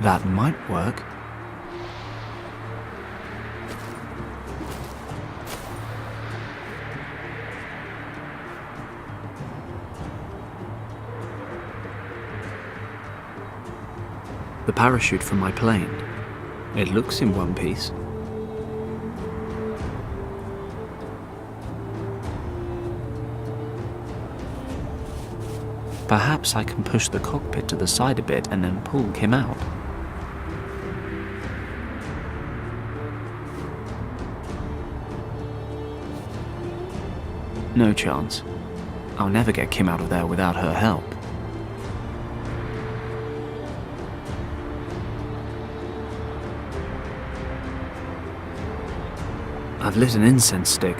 That might work. The parachute from my plane. It looks in one piece. Perhaps I can push the cockpit to the side a bit and then pull Kim out. No chance. I'll never get Kim out of there without her help. I've lit an incense stick.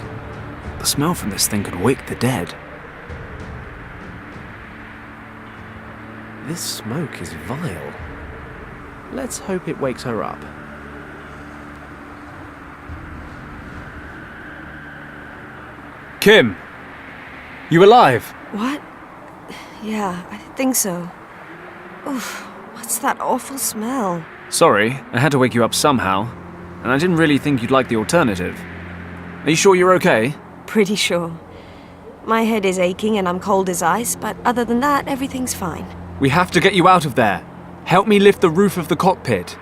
The smell from this thing could wake the dead. This smoke is vile. Let's hope it wakes her up. Kim! You alive? What? Yeah, I think so. Oof, what's that awful smell? Sorry, I had to wake you up somehow, and I didn't really think you'd like the alternative. Are you sure you're okay? Pretty sure. My head is aching and I'm cold as ice, but other than that, everything's fine. We have to get you out of there. Help me lift the roof of the cockpit.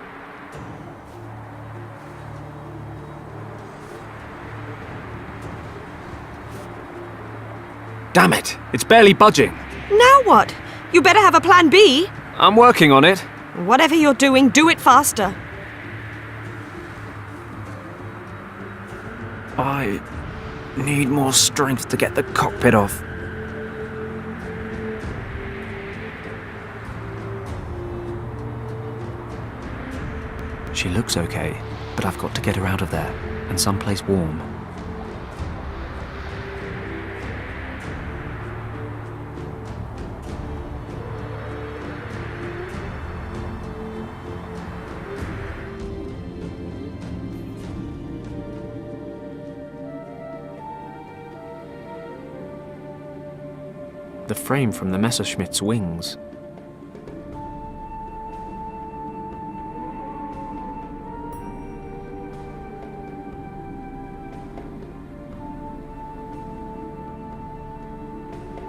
Damn it, it's barely budging. Now what? You better have a plan B. I'm working on it. Whatever you're doing, do it faster. I need more strength to get the cockpit off. She looks okay, but I've got to get her out of there, and someplace warm. The frame from the Messerschmitt's wings.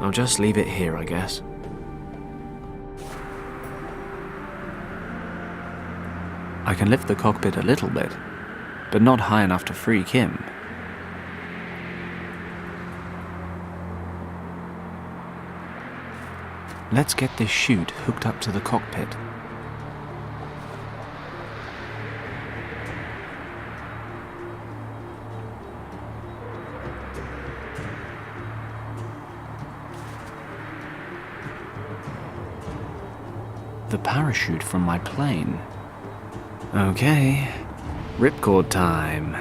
I'll just leave it here, I guess. I can lift the cockpit a little bit, but not high enough to free Kim. Let's get this chute hooked up to the cockpit. The parachute from my plane. Okay, ripcord time.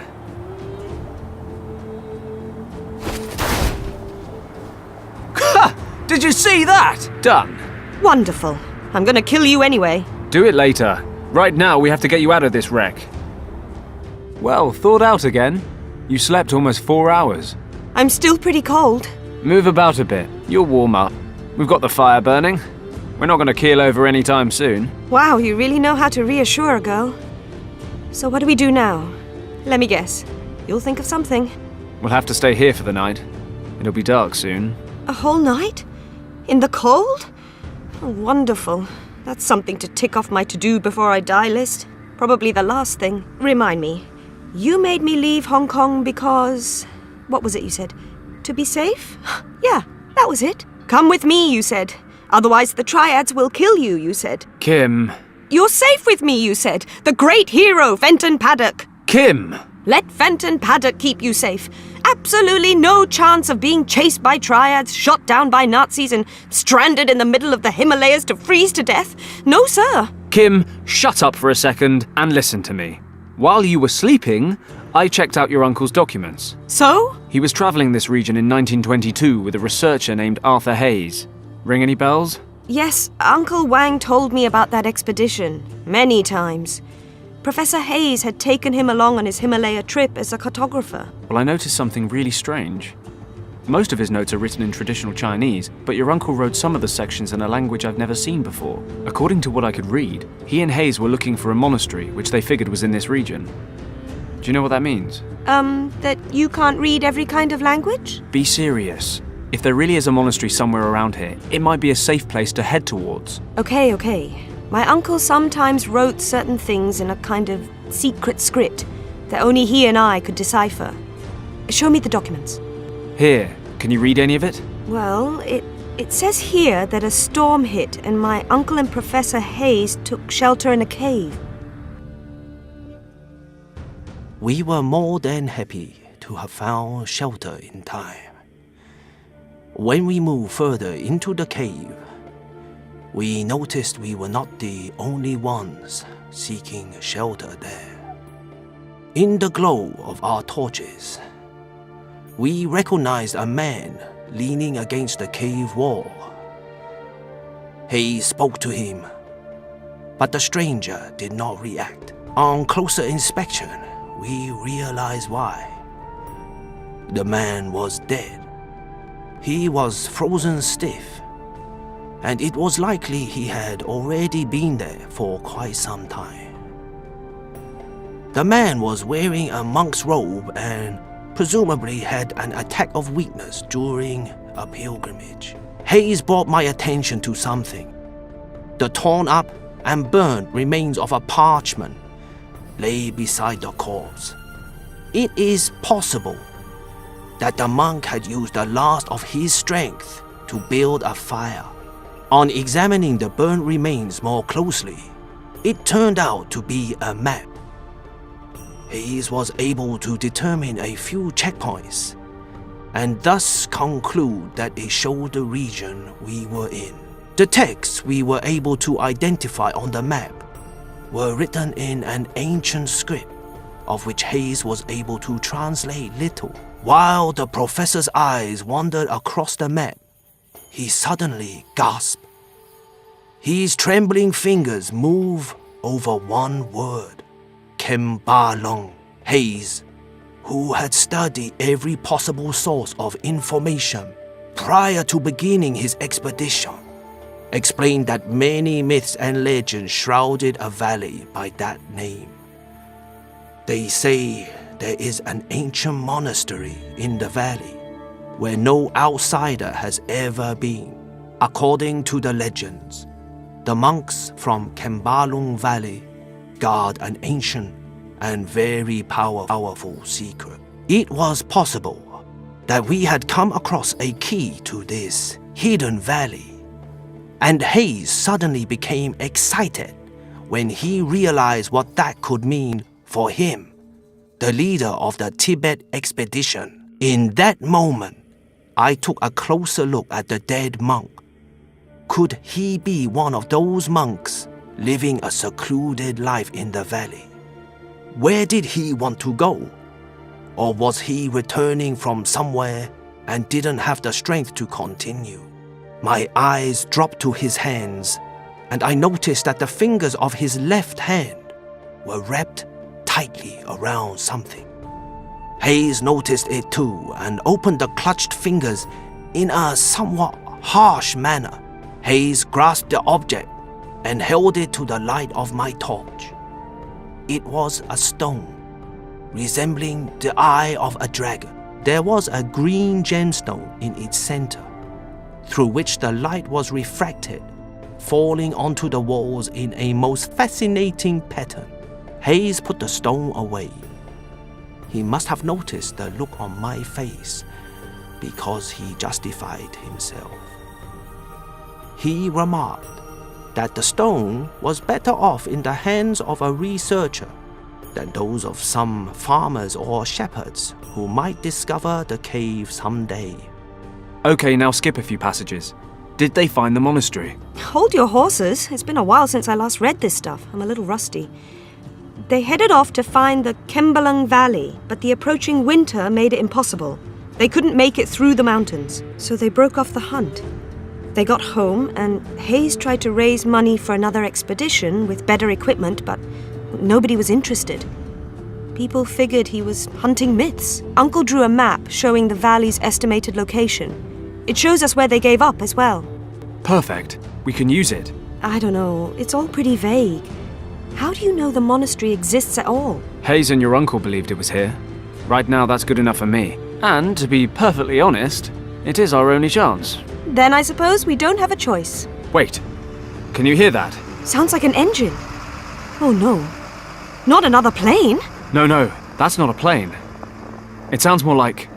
Did you see that? Done. Wonderful. I'm gonna kill you anyway. Do it later. Right now, we have to get you out of this wreck. Well, thawed out again. You slept almost 4 hours. I'm still pretty cold. Move about a bit. You'll warm up. We've got the fire burning. We're not going to keel over anytime soon. Wow, you really know how to reassure a girl. So what do we do now? Let me guess. You'll think of something. We'll have to stay here for the night. It'll be dark soon. A whole night? In the cold? Oh, wonderful. That's something to tick off my to-do before I die list. Probably the last thing. Remind me, you made me leave Hong Kong because... What was it you said? To be safe? Yeah, that was it. Come with me, you said. Otherwise the Triads will kill you, you said. Kim. You're safe with me, you said. The great hero, Fenton Paddock. Kim! Let Fenton Paddock keep you safe. Absolutely no chance of being chased by Triads, shot down by Nazis, and stranded in the middle of the Himalayas to freeze to death. No, sir. Kim, shut up for a second and listen to me. While you were sleeping, I checked out your uncle's documents. So? He was traveling this region in 1922 with a researcher named Arthur Hayes. Ring any bells? Yes, Uncle Wang told me about that expedition. Many times. Professor Hayes had taken him along on his Himalaya trip as a cartographer. Well, I noticed something really strange. Most of his notes are written in traditional Chinese, but your uncle wrote some of the sections in a language I've never seen before. According to what I could read, he and Hayes were looking for a monastery, which they figured was in this region. Do you know what that means? That you can't read every kind of language? Be serious. If there really is a monastery somewhere around here, it might be a safe place to head towards. Okay. My uncle sometimes wrote certain things in a kind of secret script that only he and I could decipher. Show me the documents. Here, can you read any of it? Well, it says here that a storm hit and my uncle and Professor Hayes took shelter in a cave. We were more than happy to have found shelter in time. When we moved further into the cave, we noticed we were not the only ones seeking shelter there. In the glow of our torches, we recognized a man leaning against the cave wall. Hayes spoke to him, but the stranger did not react. On closer inspection, we realized why. The man was dead. He was frozen stiff, and it was likely he had already been there for quite some time. The man was wearing a monk's robe and presumably had an attack of weakness during a pilgrimage. Hayes brought my attention to something. The torn up and burnt remains of a parchment lay beside the corpse. It is possible that the monk had used the last of his strength to build a fire. On examining the burnt remains more closely, it turned out to be a map. Hayes was able to determine a few checkpoints, and thus conclude that it showed the region we were in. The texts we were able to identify on the map were written in an ancient script, of which Hayes was able to translate little. While the professor's eyes wandered across the map, he suddenly gasped. His trembling fingers moved over one word, Kembalong. Hayes, who had studied every possible source of information prior to beginning his expedition, explained that many myths and legends shrouded a valley by that name. They say there is an ancient monastery in the valley where no outsider has ever been. According to the legends, the monks from Kembalong Valley guard an ancient and very powerful secret. It was possible that we had come across a key to this hidden valley, and Hayes suddenly became excited when he realized what that could mean for him, the leader of the Tibet expedition. In that moment, I took a closer look at the dead monk. Could he be one of those monks living a secluded life in the valley? Where did he want to go? Or was he returning from somewhere and didn't have the strength to continue? My eyes dropped to his hands, and I noticed that the fingers of his left hand were wrapped tightly around something. Hayes noticed it too and opened the clutched fingers in a somewhat harsh manner. Hayes grasped the object and held it to the light of my torch. It was a stone, resembling the eye of a dragon. There was a green gemstone in its center, through which the light was refracted, falling onto the walls in a most fascinating pattern. Hayes put the stone away. He must have noticed the look on my face, because he justified himself. He remarked that the stone was better off in the hands of a researcher than those of some farmers or shepherds who might discover the cave someday. Okay, now skip a few passages. Did they find the monastery? Hold your horses. It's been a while since I last read this stuff. I'm a little rusty. They headed off to find the Kembalong Valley, but the approaching winter made it impossible. They couldn't make it through the mountains, so they broke off the hunt. They got home, and Hayes tried to raise money for another expedition with better equipment, but nobody was interested. People figured he was hunting myths. Uncle drew a map showing the valley's estimated location. It shows us where they gave up as well. Perfect. We can use it. I don't know, it's all pretty vague. How do you know the monastery exists at all? Hayes and your uncle believed it was here. Right now, that's good enough for me. And, to be perfectly honest, it is our only chance. Then I suppose we don't have a choice. Wait. Can you hear that? Sounds like an engine. Oh no. Not another plane? No, that's not a plane. It sounds more like...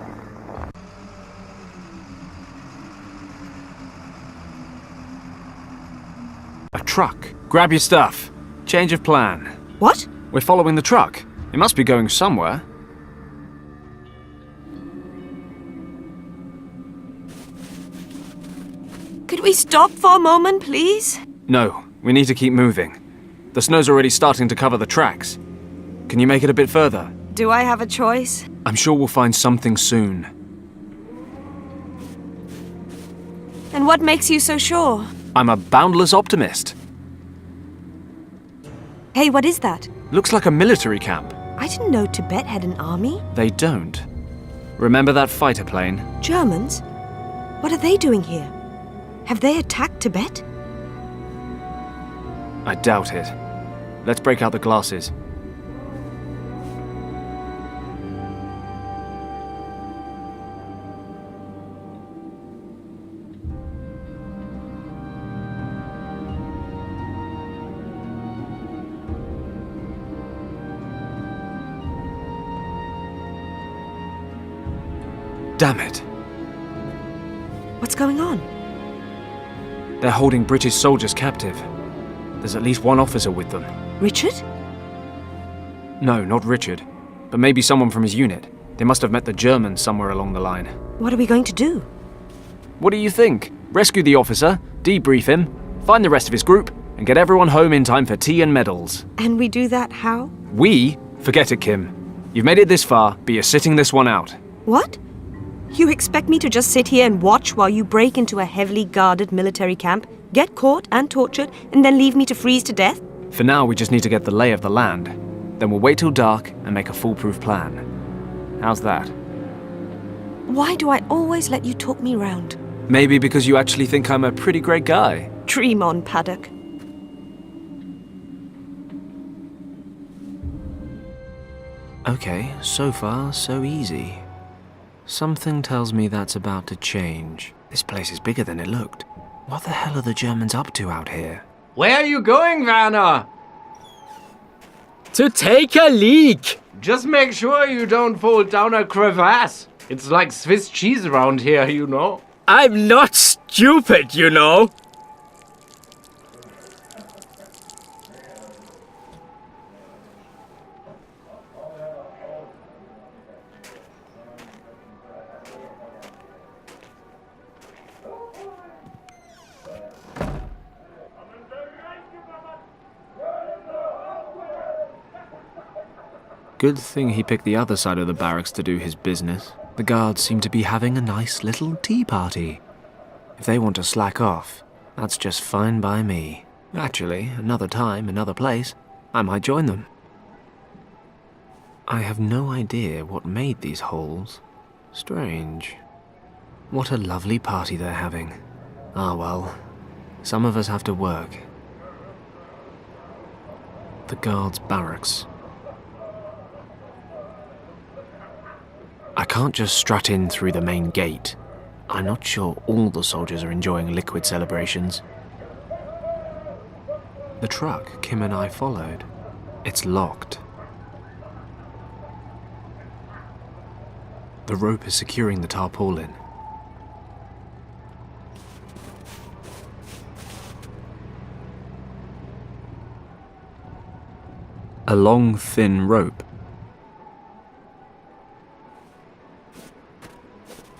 a truck. Grab your stuff. Change of plan. What? We're following the truck. It must be going somewhere. Could we stop for a moment, please? No, we need to keep moving. The snow's already starting to cover the tracks. Can you make it a bit further? Do I have a choice? I'm sure we'll find something soon. And what makes you so sure? I'm a boundless optimist. Hey, what is that? Looks like a military camp. I didn't know Tibet had an army. They don't. Remember that fighter plane? Germans? What are they doing here? Have they attacked Tibet? I doubt it. Let's break out the glasses. Damn it. What's going on? They're holding British soldiers captive. There's at least one officer with them. Richard? No, not Richard. But maybe someone from his unit. They must have met the Germans somewhere along the line. What are we going to do? What do you think? Rescue the officer, debrief him, find the rest of his group, and get everyone home in time for tea and medals. And we do that how? We? Forget it, Kim. You've made it this far, but you're sitting this one out. What? You expect me to just sit here and watch while you break into a heavily guarded military camp, get caught and tortured, and then leave me to freeze to death? For now, we just need to get the lay of the land. Then we'll wait till dark and make a foolproof plan. How's that? Why do I always let you talk me round? Maybe because you actually think I'm a pretty great guy. Dream on, Paddock. Okay, so far, so easy. Something tells me that's about to change. This place is bigger than it looked. What the hell are the Germans up to out here? Where are you going, Werner? To take a leak! Just make sure you don't fall down a crevasse. It's like Swiss cheese around here, you know. I'm not stupid, you know. Good thing he picked the other side of the barracks to do his business. The guards seem to be having a nice little tea party. If they want to slack off, that's just fine by me. Actually, another time, another place, I might join them. I have no idea what made these holes. Strange. What a lovely party they're having. Ah well, some of us have to work. The guards' barracks. I can't just strut in through the main gate. I'm not sure all the soldiers are enjoying liquid celebrations. The truck Kim and I followed. It's locked. The rope is securing the tarpaulin. A long, thin rope.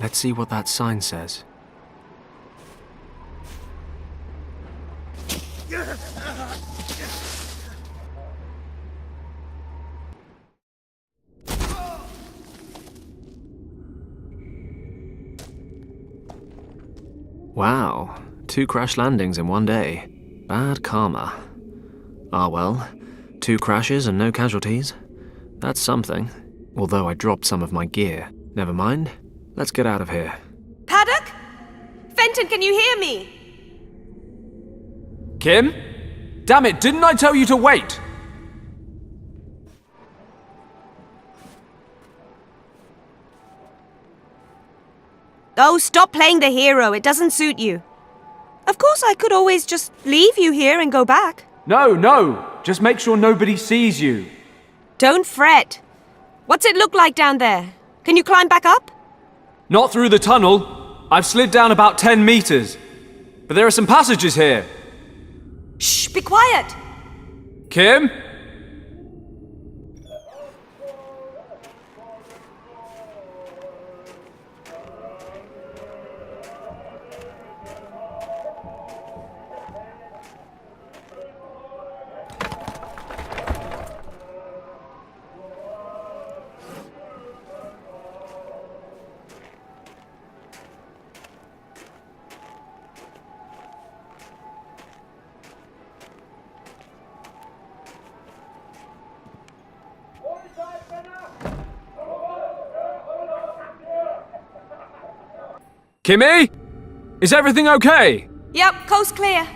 Let's see what that sign says. Wow, 2 crash landings in one day. Bad karma. Ah well, 2 crashes and no casualties. That's something. Although I dropped some of my gear. Never mind. Let's get out of here. Paddock? Fenton, can you hear me? Kim? Damn it, didn't I tell you to wait? Oh, stop playing the hero. It doesn't suit you. Of course, I could always just leave you here and go back. No. Just make sure nobody sees you. Don't fret. What's it look like down there? Can you climb back up? Not through the tunnel. I've slid down about 10 meters. But there are some passages here. Shh, be quiet. Kim? Kimmy? Is everything okay? Yep, coast clear.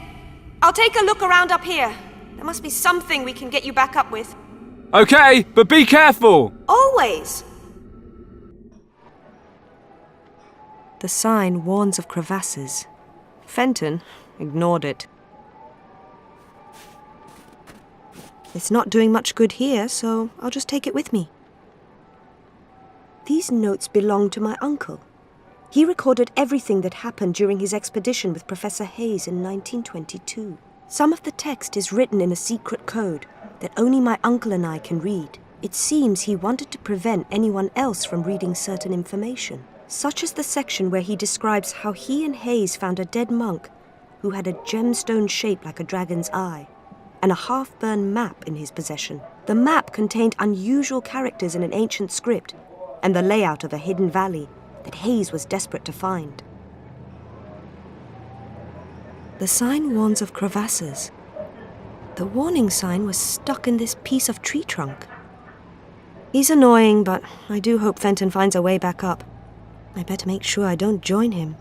I'll take a look around up here. There must be something we can get you back up with. Okay, but be careful! Always. The sign warns of crevasses. Fenton ignored it. It's not doing much good here, so I'll just take it with me. These notes belong to my uncle. He recorded everything that happened during his expedition with Professor Hayes in 1922. Some of the text is written in a secret code that only my uncle and I can read. It seems he wanted to prevent anyone else from reading certain information, such as the section where he describes how he and Hayes found a dead monk who had a gemstone shaped like a dragon's eye, and a half-burned map in his possession. The map contained unusual characters in an ancient script, and the layout of a hidden valley that Hayes was desperate to find. The sign warns of crevasses. The warning sign was stuck in this piece of tree trunk. He's annoying, but I do hope Fenton finds a way back up. I better make sure I don't join him.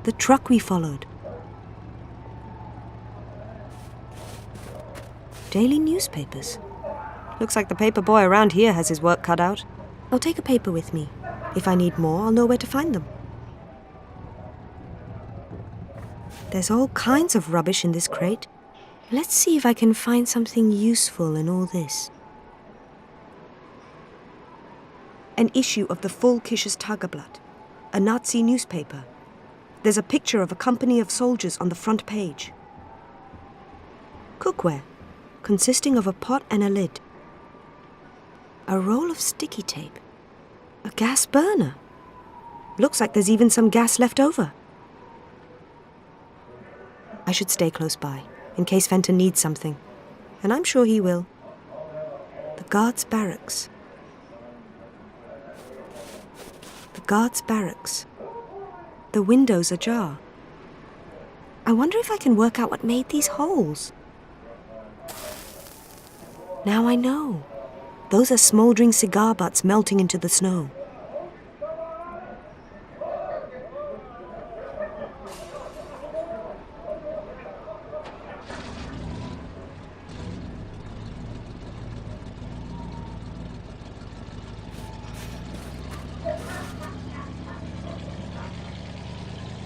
The truck we followed. Daily newspapers. Looks like the paper boy around here has his work cut out. I'll take a paper with me. If I need more, I'll know where to find them. There's all kinds of rubbish in this crate. Let's see if I can find something useful in all this. An issue of the Volkisches Tageblatt, a Nazi newspaper. There's a picture of a company of soldiers on the front page. Cookware, consisting of a pot and a lid. A roll of sticky tape. A gas burner. Looks like there's even some gas left over. I should stay close by, in case Fenton needs something. And I'm sure he will. The guards' barracks. The guards' barracks. The windows ajar. I wonder if I can work out what made these holes. Now I know. Those are smouldering cigar butts melting into the snow.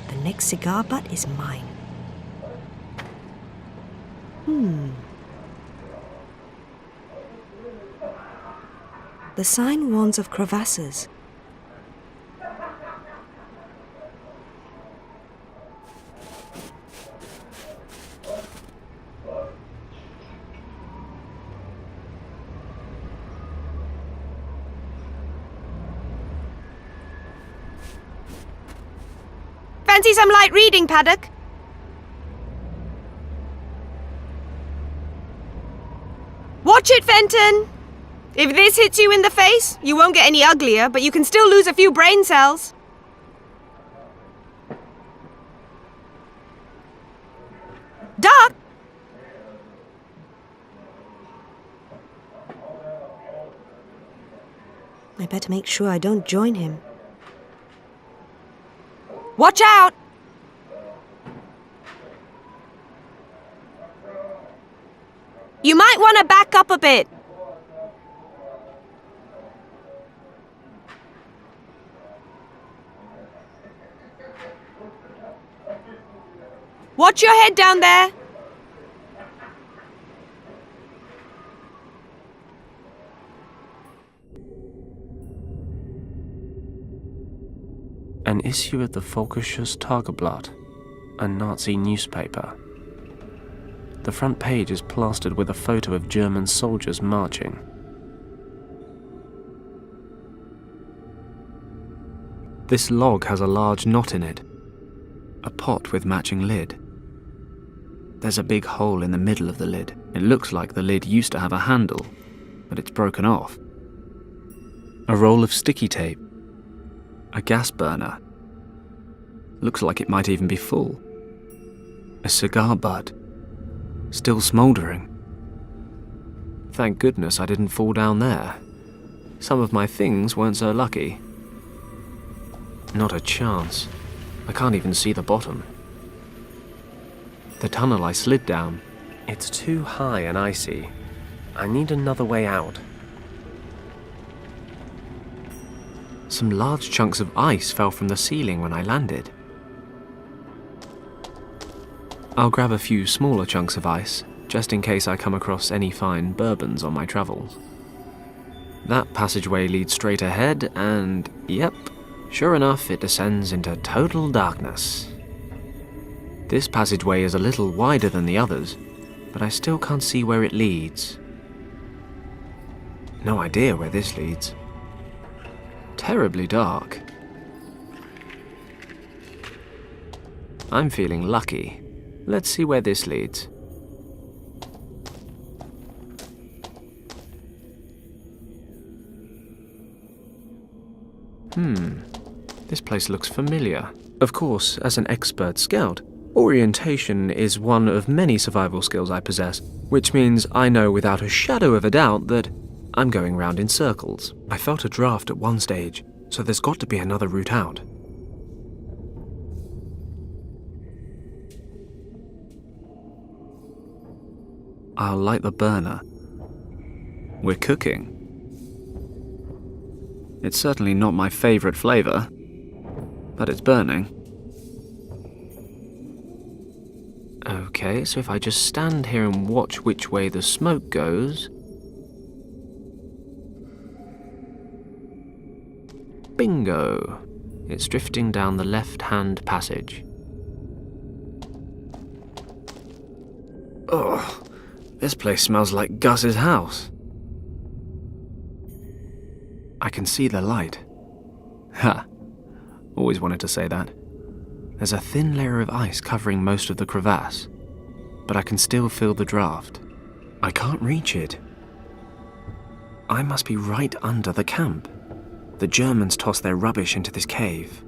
The next cigar butt is mine. The sign warns of crevasses. Fancy some light reading, Paddock? Watch it, Fenton! If this hits you in the face, you won't get any uglier, but you can still lose a few brain cells. Duck, I better make sure I don't join him. Watch out! You might want to back up a bit. Watch your head down there. An issue of the Völkisches Tageblatt, a Nazi newspaper. The front page is plastered with a photo of German soldiers marching. This log has a large knot in it. A pot with matching lid. There's a big hole in the middle of the lid. It looks like the lid used to have a handle, but it's broken off. A roll of sticky tape. A gas burner. Looks like it might even be full. A cigar butt. Still smouldering. Thank goodness I didn't fall down there. Some of my things weren't so lucky. Not a chance. I can't even see the bottom. The tunnel I slid down. It's too high and icy. I need another way out. Some large chunks of ice fell from the ceiling when I landed. I'll grab a few smaller chunks of ice, just in case I come across any fine bourbons on my travels. That passageway leads straight ahead, and yep, sure enough, it descends into total darkness. This passageway is a little wider than the others, but I still can't see where it leads. No idea where this leads. Terribly dark. I'm feeling lucky. Let's see where this leads. This place looks familiar. Of course, as an expert scout, orientation is one of many survival skills I possess, which means I know without a shadow of a doubt that I'm going round in circles. I felt a draft at one stage, so there's got to be another route out. I'll light the burner. We're cooking. It's certainly not my favorite flavor, but it's burning. Okay, so if I just stand here and watch which way the smoke goes... Bingo! It's drifting down the left-hand passage. Ugh, this place smells like Gus's house. I can see the light. Ha! Always wanted to say that. There's a thin layer of ice covering most of the crevasse, but I can still feel the draft. I can't reach it. I must be right under the camp. The Germans tossed their rubbish into this cave.